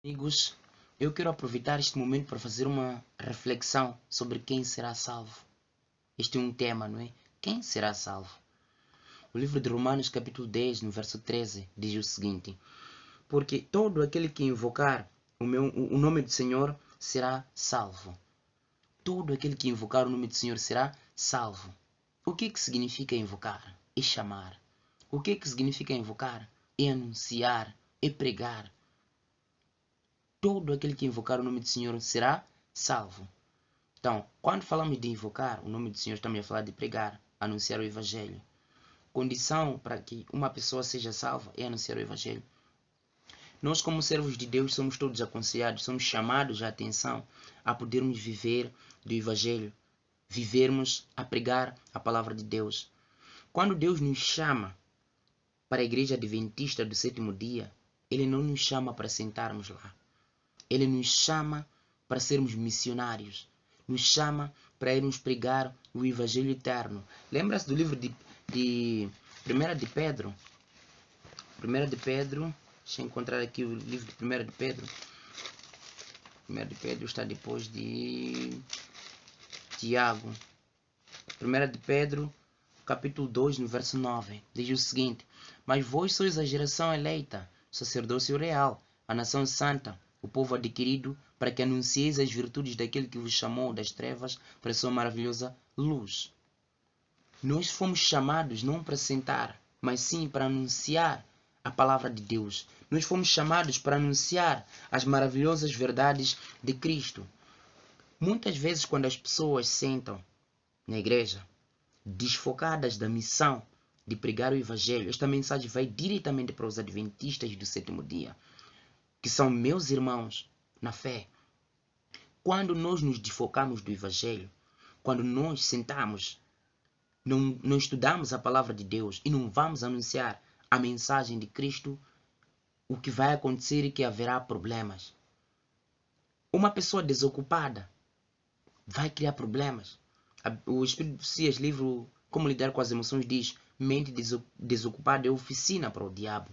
Amigos, eu quero aproveitar este momento para fazer uma reflexão sobre quem será salvo. Este é um tema, não é? Quem será salvo? O livro de Romanos, capítulo 10, no verso 13, diz o seguinte: Porque todo aquele que invocar o nome do Senhor será salvo. Todo aquele que invocar o nome do Senhor será salvo. O que significa invocar? É chamar. O que significa invocar? É anunciar, é pregar. Todo aquele que invocar o nome do Senhor será salvo. Então, quando falamos de invocar o nome do Senhor, estamos a falar de pregar, anunciar o Evangelho. Condição para que uma pessoa seja salva é anunciar o Evangelho. Nós, como servos de Deus, somos todos aconselhados, somos chamados a atenção a podermos viver do Evangelho, vivermos a pregar a palavra de Deus. Quando Deus nos chama para a Igreja Adventista do Sétimo Dia, Ele não nos chama para sentarmos lá. Ele nos chama para sermos missionários. Nos chama para irmos pregar o Evangelho eterno. Lembra-se do livro de 1 de Pedro? 1 de Pedro, deixa eu encontrar aqui o livro de 1 de Pedro. 1 de Pedro está depois de Tiago. 1 de Pedro, capítulo 2, no verso 9, diz o seguinte: Mas vós sois a geração eleita, sacerdócio real, a nação santa, o povo adquirido, para que anuncieis as virtudes daquele que vos chamou das trevas para a sua maravilhosa luz. Nós fomos chamados não para sentar, mas sim para anunciar a palavra de Deus. Nós fomos chamados para anunciar as maravilhosas verdades de Cristo. Muitas vezes, quando as pessoas sentam na igreja, desfocadas da missão de pregar o Evangelho, esta mensagem vai diretamente para os adventistas do sétimo dia, que são meus irmãos na fé. Quando nós nos desfocamos do Evangelho, quando nós sentamos, não estudamos a palavra de Deus e não vamos anunciar a mensagem de Cristo, o que vai acontecer é que haverá problemas. Uma pessoa desocupada vai criar problemas. O Espírito de Cias, livro Como Lidar com as Emoções, diz: mente desocupada é oficina para o diabo.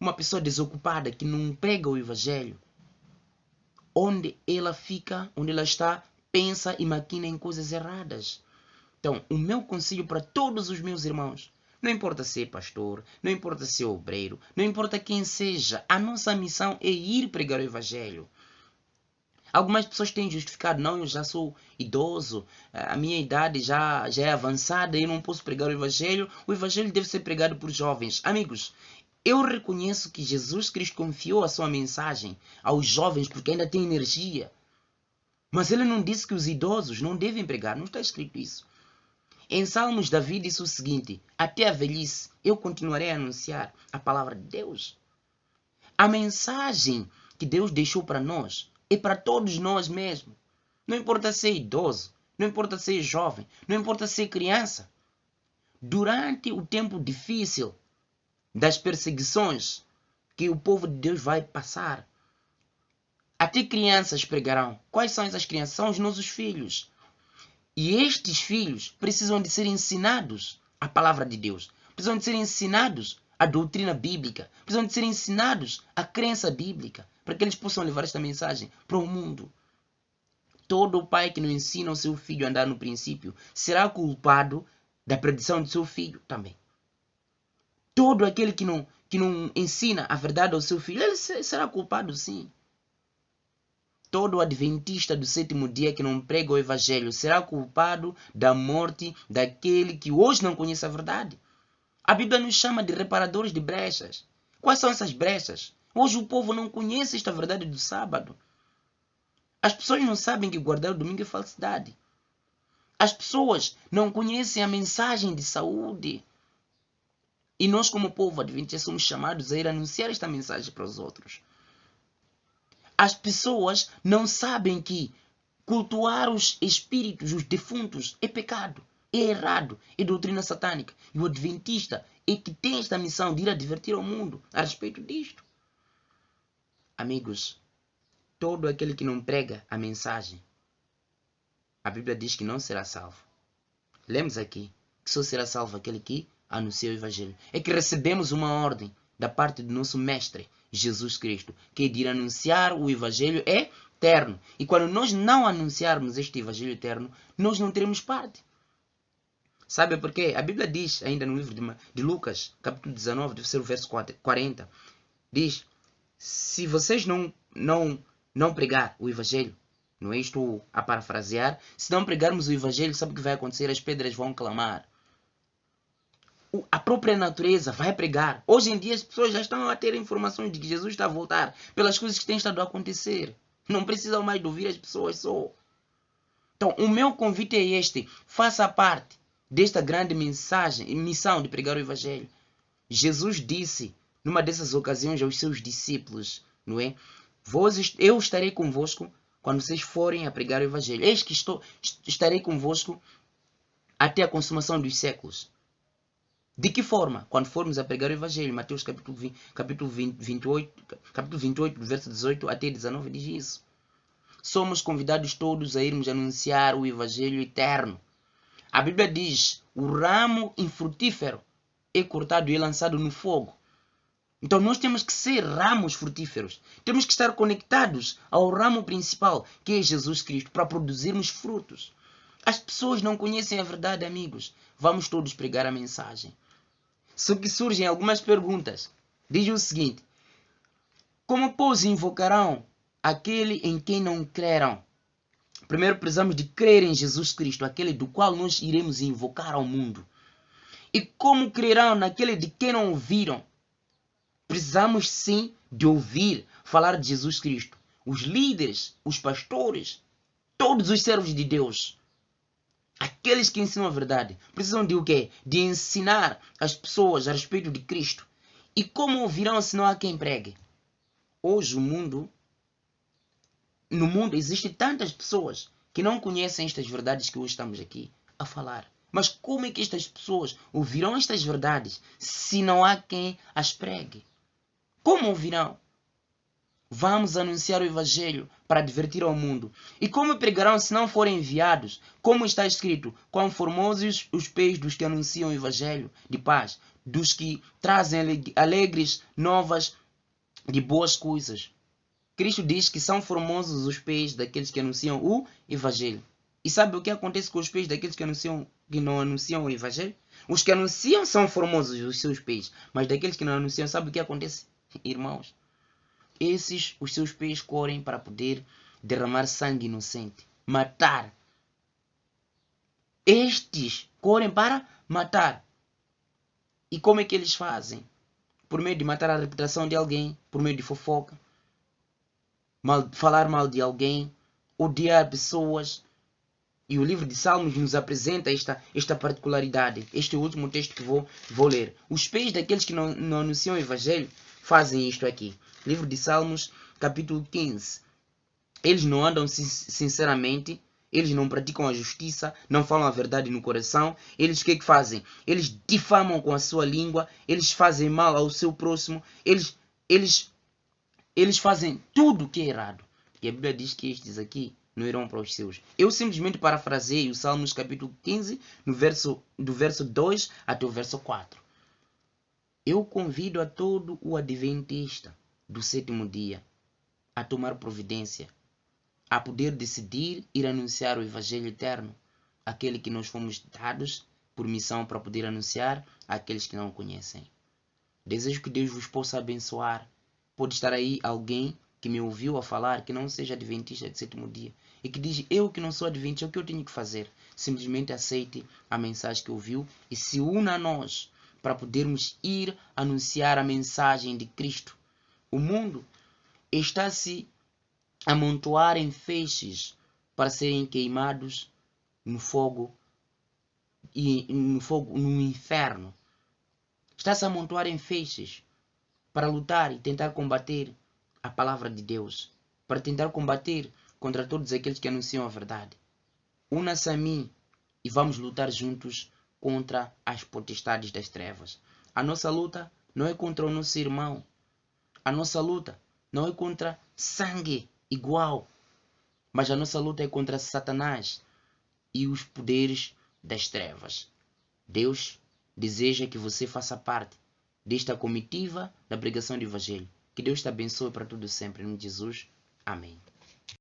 Uma pessoa desocupada que não prega o Evangelho, onde ela fica, onde ela está, pensa e maquina em coisas erradas. Então, o meu conselho para todos os meus irmãos: não importa ser pastor, não importa ser obreiro, não importa quem seja, a nossa missão é ir pregar o Evangelho. Algumas pessoas têm justificado: não, eu já sou idoso, a minha idade já é avançada, eu não posso pregar o Evangelho deve ser pregado por jovens. Amigos, eu reconheço que Jesus Cristo confiou a sua mensagem aos jovens porque ainda tem energia. Mas ele não disse que os idosos não devem pregar, não está escrito isso. Em Salmos, Davi disse o seguinte: até a velhice eu continuarei a anunciar a palavra de Deus. A mensagem que Deus deixou para nós é para todos nós mesmos. Não importa ser idoso, não importa ser jovem, não importa ser criança. Durante o tempo difícil das perseguições que o povo de Deus vai passar, até crianças pregarão. Quais são essas crianças? São os nossos filhos. E estes filhos precisam de ser ensinados a palavra de Deus. Precisam de ser ensinados a doutrina bíblica. Precisam de ser ensinados a crença bíblica, para que eles possam levar esta mensagem para o mundo. Todo pai que não ensina o seu filho a andar no princípio será culpado da perdição de seu filho também. Todo aquele que não ensina a verdade ao seu filho, ele será culpado sim. Todo adventista do sétimo dia que não prega o Evangelho será culpado da morte daquele que hoje não conhece a verdade. A Bíblia nos chama de reparadores de brechas. Quais são essas brechas? Hoje o povo não conhece esta verdade do sábado. As pessoas não sabem que guardar o domingo é falsidade. As pessoas não conhecem a mensagem de saúde. E nós, como povo adventista, somos chamados a ir anunciar esta mensagem para os outros. As pessoas não sabem que cultuar os espíritos, os defuntos, é pecado, é errado, é doutrina satânica. E o adventista é que tem esta missão de ir advertir ao mundo a respeito disto. Amigos, todo aquele que não prega a mensagem, a Bíblia diz que não será salvo. Lemos aqui que só será salvo aquele que anuncia o Evangelho. É que recebemos uma ordem da parte do nosso Mestre, Jesus Cristo, que é de ir anunciar o Evangelho eterno. E quando nós não anunciarmos este Evangelho eterno, nós não teremos parte. Sabe por quê? A Bíblia diz, ainda no livro de Lucas, capítulo 19, deve ser o verso 40, diz, se vocês não pregar o Evangelho, não é isto a parafrasear, se não pregarmos o Evangelho, sabe o que vai acontecer? As pedras vão clamar. A própria natureza vai pregar. Hoje em dia as pessoas já estão a ter informações de que Jesus está a voltar pelas coisas que têm estado a acontecer. Não precisam mais de ouvir as pessoas só. Então, o meu convite é este. Faça parte desta grande missão de pregar o Evangelho. Jesus disse, numa dessas ocasiões, aos seus discípulos, não é? Eu estarei convosco quando vocês forem a pregar o Evangelho. Eis que estarei convosco até a consumação dos séculos. De que forma? Quando formos a pregar o Evangelho. Mateus capítulo 28, do verso 18 até 19, diz isso. Somos convidados todos a irmos anunciar o Evangelho eterno. A Bíblia diz, o ramo infrutífero é cortado e é lançado no fogo. Então nós temos que ser ramos frutíferos. Temos que estar conectados ao ramo principal, que é Jesus Cristo, para produzirmos frutos. As pessoas não conhecem a verdade, amigos. Vamos todos pregar a mensagem. Só que surgem algumas perguntas. Diz o seguinte: como pois invocarão aquele em quem não creram? Primeiro precisamos de crer em Jesus Cristo, aquele do qual nós iremos invocar ao mundo. E como crerão naquele de quem não ouviram? Precisamos sim de ouvir falar de Jesus Cristo. Os líderes, os pastores, todos os servos de Deus, aqueles que ensinam a verdade, precisam de o quê? De ensinar as pessoas a respeito de Cristo. E como ouvirão se não há quem pregue? Hoje no mundo existem tantas pessoas que não conhecem estas verdades que hoje estamos aqui a falar. Mas como é que estas pessoas ouvirão estas verdades se não há quem as pregue? Como ouvirão? Vamos anunciar o Evangelho para divertir ao mundo. E como pregarão se não forem enviados? Como está escrito, quão formosos os pés dos que anunciam o Evangelho de paz, dos que trazem alegres novas de boas coisas. Cristo diz que são formosos os pés daqueles que anunciam o Evangelho. E sabe o que acontece com os pés daqueles que não anunciam o Evangelho? Os que anunciam são formosos os seus pés, mas daqueles que não anunciam, sabe o que acontece? Irmãos, os seus pés correm para poder derramar sangue inocente, matar. Estes correm para matar. E como é que eles fazem? Por meio de matar a reputação de alguém, por meio de fofoca, falar mal de alguém, odiar pessoas. E o livro de Salmos nos apresenta esta particularidade. Este é o último texto que vou ler. Os pés daqueles que não anunciam o Evangelho fazem isto aqui. Livro de Salmos, capítulo 15. Eles não andam sinceramente, eles não praticam a justiça, não falam a verdade no coração. Eles o que fazem? Eles difamam com a sua língua, eles fazem mal ao seu próximo, eles fazem tudo o que é errado. E a Bíblia diz que estes aqui não irão para os seus. Eu simplesmente parafraseei o Salmos capítulo 15, do verso 2 até o verso 4. Eu convido a todo o adventista do sétimo dia a tomar providência, a poder decidir ir anunciar o Evangelho eterno, aquele que nós fomos dados por missão para poder anunciar àqueles que não o conhecem. Desejo que Deus vos possa abençoar. Pode estar aí alguém que me ouviu a falar que não seja adventista de sétimo dia e que diz: eu que não sou adventista, o que eu tenho que fazer? Simplesmente aceite a mensagem que ouviu e se una a nós para podermos ir anunciar a mensagem de Cristo. O mundo está a se amontoar em feixes para serem queimados no fogo no inferno. Está a se amontoar em feixes para lutar e tentar combater a palavra de Deus, para tentar combater contra todos aqueles que anunciam a verdade. Una-se a mim e vamos lutar juntos contra as potestades das trevas. A nossa luta não é contra o nosso irmão. A nossa luta não é contra sangue igual. Mas a nossa luta é contra Satanás e os poderes das trevas. Deus deseja que você faça parte desta comitiva da pregação do Evangelho. Que Deus te abençoe para tudo sempre. Em nome de Jesus. Amém.